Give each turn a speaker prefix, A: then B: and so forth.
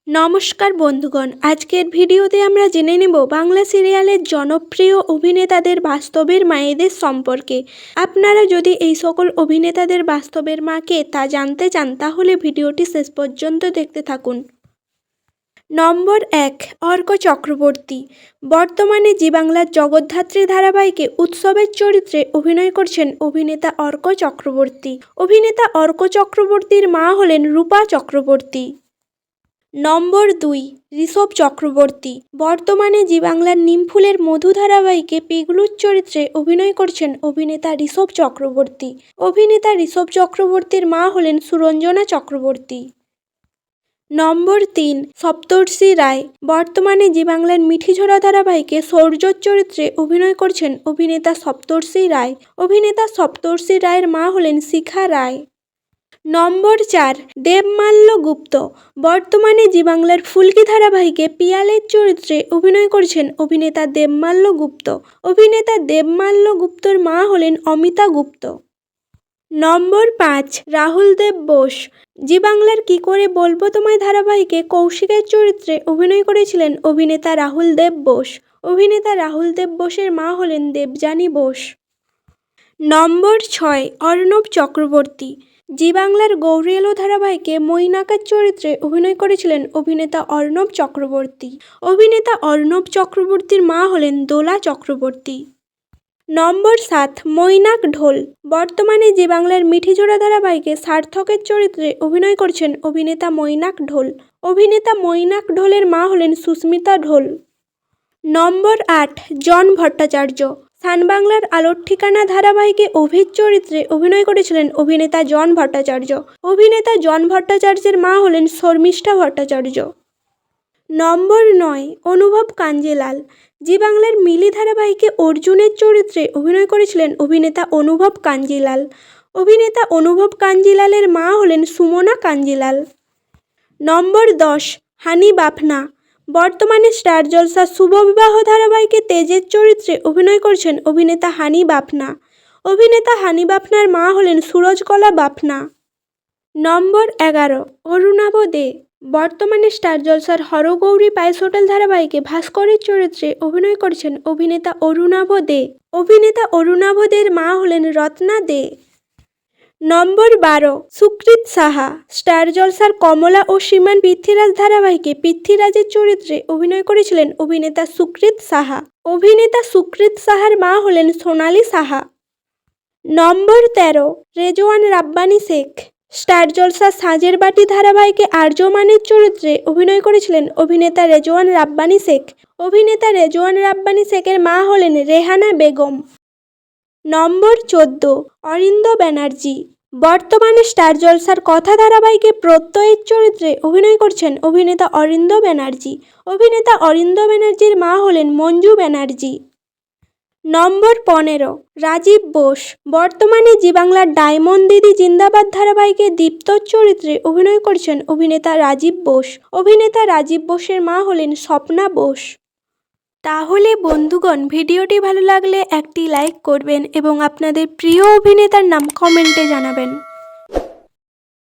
A: নমস্কার বন্ধুগণ, আজকের ভিডিওতে আমরা জেনে নেব বাংলা সিরিয়ালের জনপ্রিয় অভিনেতাদের বাস্তবের মায়েদের সম্পর্কে। আপনারা যদি এই সকল অভিনেতাদের বাস্তবের মা কে তা জানতে চান তাহলে ভিডিওটি শেষ পর্যন্ত দেখতে থাকুন। নম্বর 1, অর্ক চক্রবর্তী। বর্তমানে জি বাংলার জগদ্ধাত্রী ধারাবাহিকে উৎসবের চরিত্রে অভিনয় করছেন অভিনেতা অর্ক চক্রবর্তী। অভিনেতা অর্ক চক্রবর্তীর মা হলেন রূপা চক্রবর্তী। নম্বর 2, ঋষভ চক্রবর্তী। বর্তমানে জি বাংলার নিমফুলের মধু ধারাবাহিকে পিগলুর চরিত্রে অভিনয় করছেন অভিনেতা ঋষভ চক্রবর্তী। অভিনেতা ঋষভ চক্রবর্তীর মা হলেন সুরঞ্জনা চক্রবর্তী। নম্বর 3, সপ্তর্ষি রায়। বর্তমানে জি বাংলার মিঠিঝোড়া ধারাবাহিকে শৌর্যর চরিত্রে অভিনয় করছেন অভিনেতা সপ্তর্ষি রায়। অভিনেতা সপ্তর্ষি রায়ের মা হলেন শিখা রায়। নম্বর 4, দেবমাল্য গুপ্ত। বর্তমানে জি বাংলার ফুলকি ধারাবাহিকে পিয়ালের চরিত্রে অভিনয় করছেন অভিনেতা দেবমাল্য গুপ্ত। অভিনেতা দেবমাল্য গুপ্তর মা হলেন অমিতা গুপ্ত। নম্বর 5, রাহুল দেব বোস। জি বাংলার কি করে বলবো তোমায় ধারাবাহিকে কৌশিকের চরিত্রে অভিনয় করেছিলেন অভিনেতা রাহুল দেব বোস। অভিনেতা রাহুল দেব বোসের মা হলেন দেবযানী বোস। নম্বর 6, অর্ণব চক্রবর্তী। জি বাংলার গৌরী এলো ধারাবাহিকে মৈনাকের চরিত্রে অভিনয় করেছিলেন অভিনেতা অর্ণব চক্রবর্তী। অভিনেতা অর্ণব চক্রবর্তীর মা হলেন দোলা চক্রবর্তী। নম্বর 7, মৈনাক ঢোল। বর্তমানে জি বাংলার মিঠিঝোড়া ধারাবাহিকে সার্থকের চরিত্রে অভিনয় করছেন অভিনেতা মৈনাক ঢোল। অভিনেতা মৈনাক ঢোলের মা হলেন সুস্মিতা ঢোল। নম্বর 8, জন ভট্টাচার্য। সান বাংলার আলোর ঠিকানা ধারাবাহিকে অভির চরিত্রে অভিনয় করেছিলেন অভিনেতা জন ভট্টাচার্য। অভিনেতা জন ভট্টাচার্যের মা হলেন শর্মিষ্ঠা ভট্টাচার্য। নম্বর 9, অনুভব কাঞ্জিলাল। জি বাংলার মিলি ধারাবাহিকে অর্জুনের চরিত্রে অভিনয় করেছিলেন অভিনেতা অনুভব কাঞ্জিলাল। অভিনেতা অনুভব কাঞ্জিলালের মা হলেন সুমনা কাঞ্জিলাল। নম্বর 10, হানি বাফনা। বর্তমানে স্টার জলসা শুভ বিবাহ ধারাবাহিকে তেজের চরিত্রে অভিনয় করছেন অভিনেতা হানি বাফনা। অভিনেতা হানি বাফনার মা হলেন সুরজকলা বাফনা। নম্বর 11, অরুণাভ দে। বর্তমানে স্টার জলসার হরগৌরী পায়েস হোটেল ধারাবাহিকে ভাস্করের চরিত্রে অভিনয় করছেন অভিনেতা অরুণাভ দে। অভিনেতা অরুণাভ দের মা হলেন রত্না দে। নম্বর 12, সুকৃত সাহা। স্টার জলসার কমলা ও শ্রীমান পৃথ্বীরাজ ধারাবাহিকে পৃথ্বীরাজের চরিত্রে অভিনয় করেছিলেন অভিনেতা সুকৃত সাহা। অভিনেতা সুকৃত সাহার মা হলেন সোনালী সাহা। নম্বর 13, রেজওয়ান রাব্বানী শেখ। স্টার জলসার সাঁঝের বাটি ধারাবাহিকে আর্যমানের চরিত্রে অভিনয় করেছিলেন অভিনেতা রেজওয়ান রাব্বানী শেখ। অভিনেতা রেজওয়ান রাব্বানী শেখের মা হলেন রেহানা বেগম। নম্বর 14, অরিন্দ ব্যানার্জি। বর্তমানে স্টার জলসার কথা ধারাবাহিকে প্রত্যয়ের চরিত্রে অভিনয় করছেন অভিনেতা অরিন্দ ব্যানার্জি। অভিনেতা অরিন্দ ব্যানার্জির মা হলেন মঞ্জু ব্যানার্জি। নম্বর 15, রাজীব বোস। বর্তমানে জি বাংলার ডায়মন্ড দিদি জিন্দাবাদ ধারাবাহিকে দীপ্তর চরিত্রে অভিনয় করছেন অভিনেতা রাজীব বোস। অভিনেতা রাজীব বোসের মা হলেন স্বপ্না বোস। তাহলে বন্ধুগণ, ভিডিওটি ভালো লাগলে একটি লাইক করবেন এবং আপনাদের প্রিয় অভিনেতার নাম কমেন্টে জানাবেন।